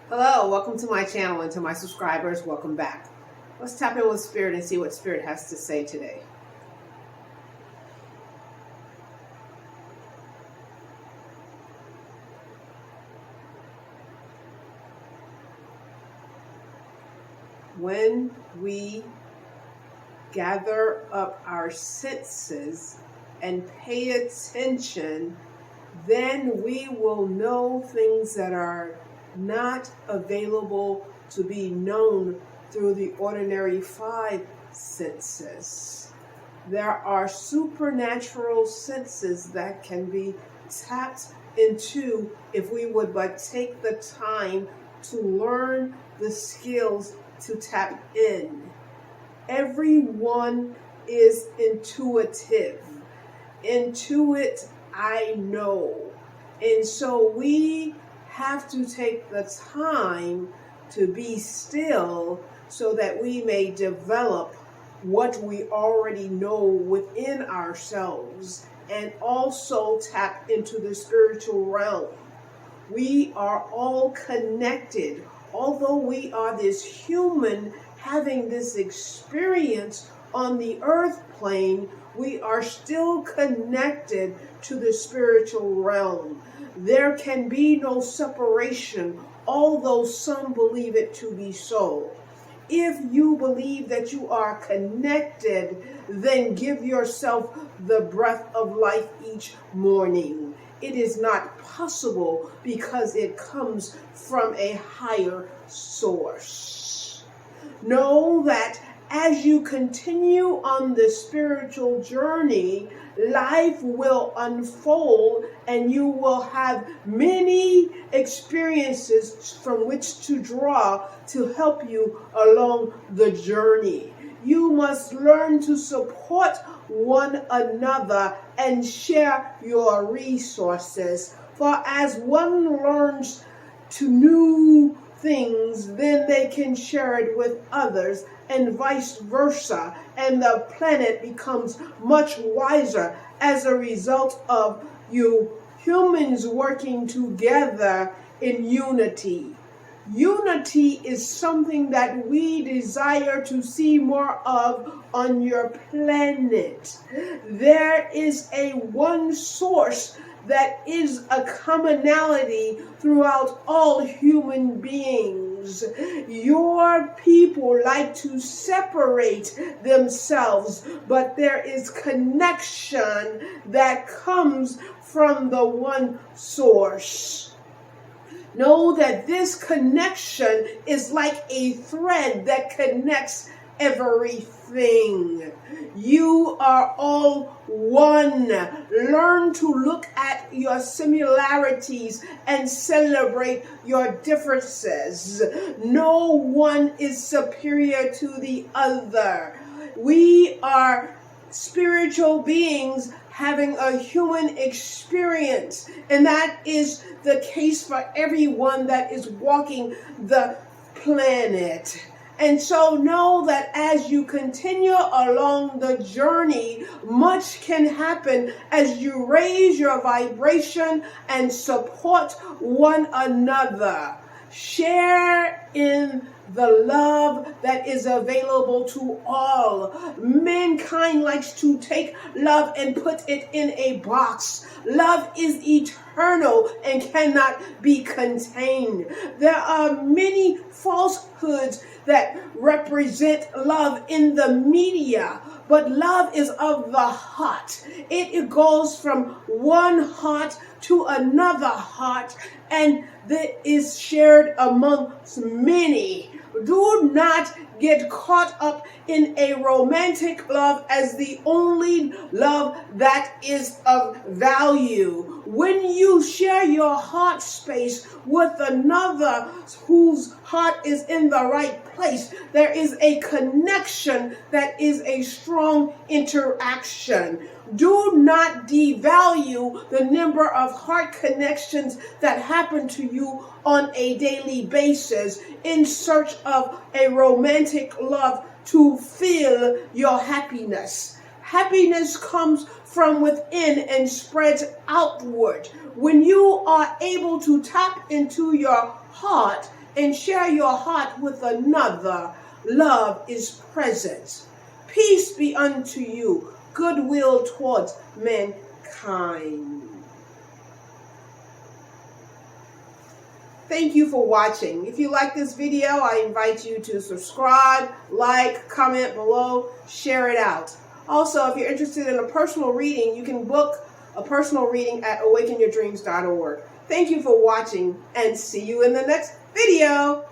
Hello, welcome to my channel, and to my subscribers, welcome back. Let's tap in with Spirit and see what Spirit has to say today. When we gather up our senses and pay attention, then we will know things that are not available to be known through the ordinary five senses. There are supernatural senses that can be tapped into if we would but take the time to learn the skills to tap in. Everyone is intuitive. Intuit, I know. And so we have to take the time to be still so that we may develop what we already know within ourselves and also tap into the spiritual realm. We are all connected. Although we are this human having this experience on the earth plane, we are still connected to the spiritual realm. There can be no separation, although some believe it to be so. If you believe that you are connected, then give yourself the breath of life each morning. It is not possible because it comes from a higher source. Know that as you continue on the spiritual journey, life will unfold and you will have many experiences from which to draw to help you along the journey. You must learn to support one another and share your resources. For as one learns to new things, then they can share it with others, and vice versa. And the planet becomes much wiser as a result of you humans working together in unity. Unity is something that we desire to see more of on your planet. There is a one source that is a commonality throughout all human beings. Your people like to separate themselves, but there is connection that comes from the one source. Know that this connection is like a thread that connects everything. You are all one. Learn to look at your similarities and celebrate your differences. No one is superior to the other. We are spiritual beings having a human experience, and that is the case for everyone that is walking the planet. And so know that as you continue along the journey, much can happen as you raise your vibration and support one another. Share in the love that is available to all. Mankind likes to take love and put it in a box. Love is eternal and cannot be contained. There are many falsehoods that represent love in the media, but love is of the heart. It goes from one heart to another heart, and that is shared amongst many. Do not get caught up in a romantic love as the only love that is of value. When you share your heart space with another whose heart is in the right place, there is a connection that is a strong interaction. Do not devalue the number of heart connections that happen to you on a daily basis in search of a romantic love to fill your happiness. Happiness comes from within and spreads outward. When you are able to tap into your heart and share your heart with another. Love is present. Peace be unto you. Goodwill towards mankind. Thank you for watching. If you like this video, I invite you to subscribe, like, comment below, share it out. Also, if you're interested in a personal reading, you can book a personal reading at awakenyourdreams.org. Thank you for watching, and see you in the next video.